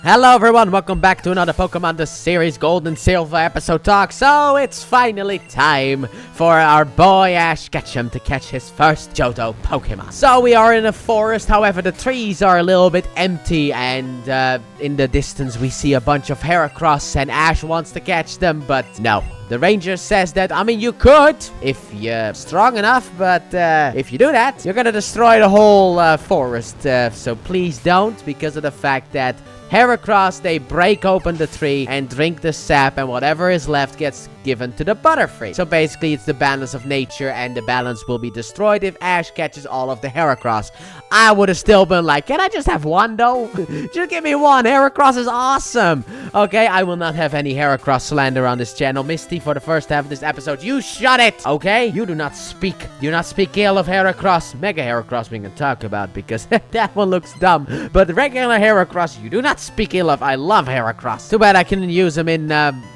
Hello everyone, welcome back to another Pokemon The Series Gold and Silver episode talk. So it's finally time for our boy Ash Ketchum to catch his first Johto Pokemon. So we are in a forest, however the trees are a little bit empty and in the distance we see a bunch of Heracross and Ash wants to catch them, but no. The ranger says that, you could, if you're strong enough, but if you do that, you're gonna destroy the whole forest. So please don't, because of the fact that Heracross, they break open the tree and drink the sap, and whatever is left gets given to the Butterfree. So basically, it's the balance of nature, and the balance will be destroyed if Ash catches all of the Heracross. I would have still been like, can I just have one, though? Just give me one. Heracross is awesome. Okay, I will not have any Heracross slander on this channel. Misty, for the first half of this episode, you shut it, okay? You do not speak ill of Heracross. Mega Heracross we can talk about, because that one looks dumb. But regular Heracross, you do not speak ill of. I love Heracross. Too bad I couldn't use him in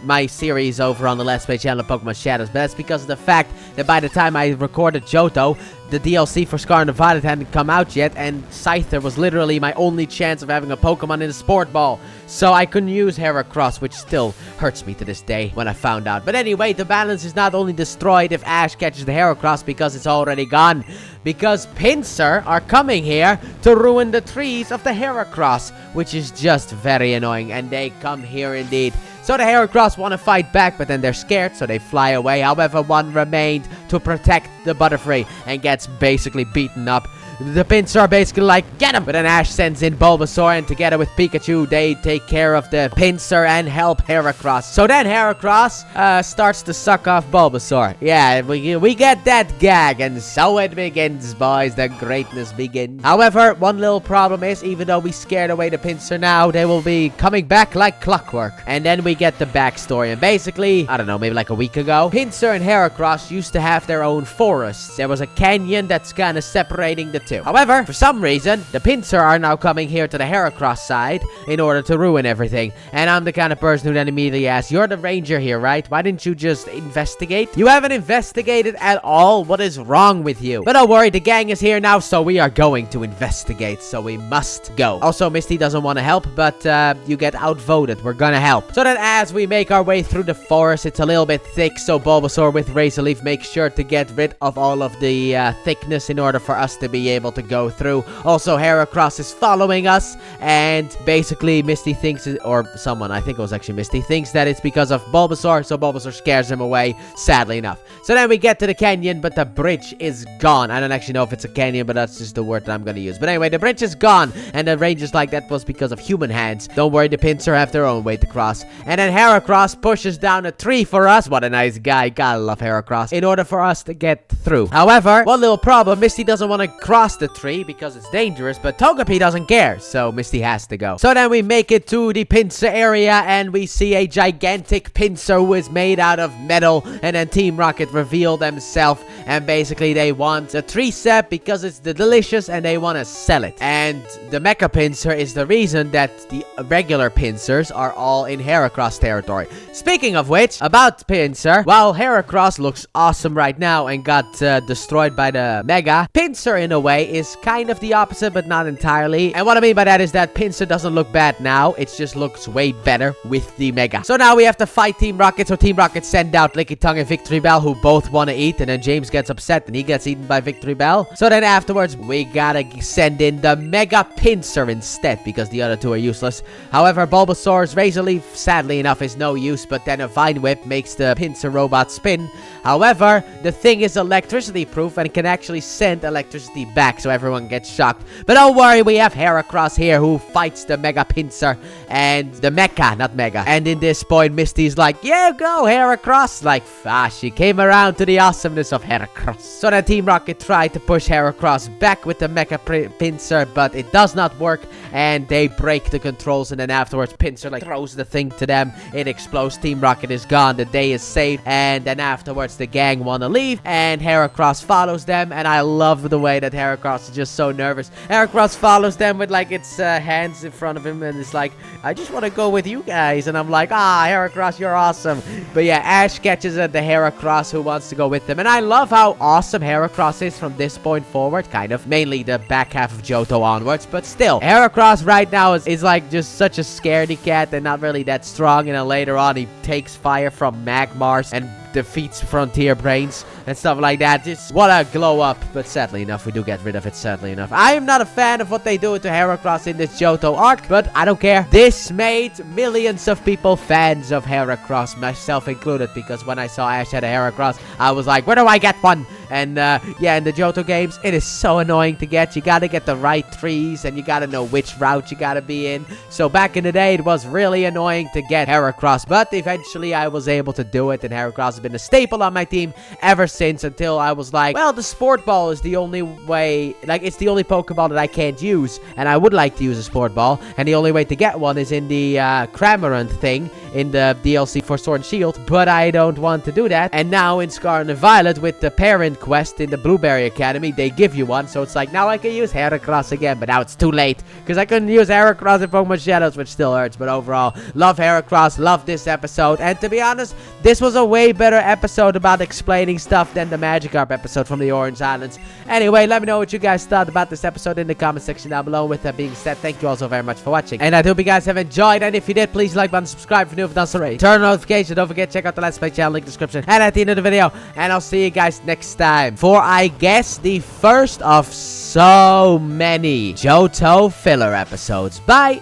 my series over on the Let's Play channel, Pokemon Shadows. But that's because of the fact that by the time I recorded Johto, the DLC for Scarlet and Violet hadn't come out yet, and Scyther was literally my only chance of having a Pokemon in a Sport Ball. So I couldn't use Heracross, which still hurts me to this day when I found out. But anyway, the balance is not only destroyed if Ash catches the Heracross, because it's already gone. Because Pinsir are coming here to ruin the trees of the Heracross, which is just very annoying, and they come here indeed. So the Heracross want to fight back, but then they're scared, so they fly away. However, one remained to protect the Butterfree and gets basically beaten up. The Pinsir are basically like, get him! But then Ash sends in Bulbasaur, and together with Pikachu, they take care of the Pinsir and help Heracross. So then Heracross starts to suck off Bulbasaur. Yeah, we get that gag, and so it begins, boys. The greatness begins. However, one little problem is, even though we scared away the Pinsir now, they will be coming back like clockwork. And then we get the backstory. And basically, I don't know, maybe like a week ago, Pinsir and Heracross used to have their own forests. There was a canyon that's kind of separating the two. However, for some reason, the Pinsir are now coming here to the Heracross side in order to ruin everything. And I'm the kind of person who then immediately asks, you're the ranger here, right? Why didn't you just investigate? You haven't investigated at all? What is wrong with you? But don't worry, the gang is here now, so we are going to investigate. So we must go. Also, Misty doesn't want to help, but you get outvoted. We're gonna help. So then as we make our way through the forest, it's a little bit thick, so Bulbasaur with Razor Leaf makes sure to get rid of all of the thickness in order for us to be able to go through. Also, Heracross is following us, and basically Misty thinks, or someone, I think it was actually Misty, thinks that it's because of Bulbasaur, so Bulbasaur scares him away, sadly enough. So then we get to the canyon, but the bridge is gone. I don't actually know if it's a canyon, but that's just the word that I'm gonna use. But anyway, the bridge is gone, and the ranger's like, that was because of human hands. Don't worry, the Pinsir have their own way to cross. And then Heracross pushes down a tree for us. What a nice guy. Gotta love Heracross. In order for us to get through. However, one little problem, Misty doesn't want to cross the tree because it's dangerous, but Togepi doesn't care, so Misty has to go. So then we make it to the Pinsir area, and we see a gigantic Pinsir who is made out of metal, and then Team Rocket reveal themselves, and basically they want a tree sap because it's delicious, and they want to sell it. And the Mecha Pinsir is the reason that the regular Pinsirs are all in Heracross territory. Speaking of which, about Pinsir, while Heracross looks awesome right now and got destroyed by the Mega, Pinsir in a way is kind of the opposite, but not entirely. And what I mean by that is that Pinsir doesn't look bad now, it just looks way better with the Mega. So now we have to fight Team Rocket, so Team Rocket send out Licky Tongue and Victory Bell, who both want to eat, and then James gets upset and he gets eaten by Victory Bell. So then afterwards, we gotta send in the Mega Pinsir instead, because the other two are useless. However, Bulbasaur's Razor Leaf, sadly enough, is no use, but then a Vine Whip makes the Pinsir robot spin. However, the thing is electricity proof and can actually send electricity back, so everyone gets shocked. But don't worry, we have Heracross here who fights the Mega Pinsir and the Mecha, not Mega. And in this point, Misty's like, yeah, go Heracross. Like, she came around to the awesomeness of Heracross. So then Team Rocket tried to push Heracross back with the Mecha Pinsir, but it does not work, and they break the controls, and then afterwards Pinsir like throws the thing to them. It explodes, Team Rocket is gone, the day is saved, and then afterwards the gang wanna leave, and Heracross follows them, and I love the way that Heracross Heracross is just so nervous. Heracross follows them with like its hands in front of him, and it's like, I just want to go with you guys. And I'm like, Heracross, you're awesome. But yeah, Ash catches the Heracross who wants to go with them. And I love how awesome Heracross is from this point forward, kind of. Mainly the back half of Johto onwards, but still, Heracross right now is like just such a scaredy cat and not really that strong. And then later on, he takes fire from Magmars and defeats Frontier Brains and stuff like that. Just what a glow up, but sadly enough, we do get rid of it, sadly enough. I am not a fan of what they do to Heracross in this Johto arc, but I don't care. This made millions of people fans of Heracross, myself included, because when I saw Ash had a Heracross, I was like, where do I get one? And yeah, in the Johto games, it is so annoying to get. You gotta get the right trees, and you gotta know which route you gotta be in. So back in the day, it was really annoying to get Heracross, but eventually I was able to do it, and Heracross has been a staple on my team ever since, until I was like, well, the Sport Ball is the only way, like, it's the only Pokeball that I can't use, and I would like to use a Sport Ball, and the only way to get one is in the Cramorant thing in the DLC for Sword and Shield, but I don't want to do that. And now in Scarlet Violet, with the parent quest in the Blueberry Academy, they give you one, so it's like, now I can use Heracross again, but now it's too late, because I couldn't use Heracross in Pokemon Shadows, which still hurts. But overall, love Heracross, love this episode, and to be honest, this was a way better episode about explaining stuff than the Magikarp episode from the Orange Islands. Anyway, let me know what you guys thought about this episode in the comment section down below. With that being said, thank you all so very much for watching, and I hope you guys have enjoyed, and if you did, please like button, subscribe if you're new, if not already, turn on notifications, don't forget, check out the Let's Play channel, link in the description, and at the end of the video, and I'll see you guys next time for, I guess, the first of so many Johto filler episodes. Bye!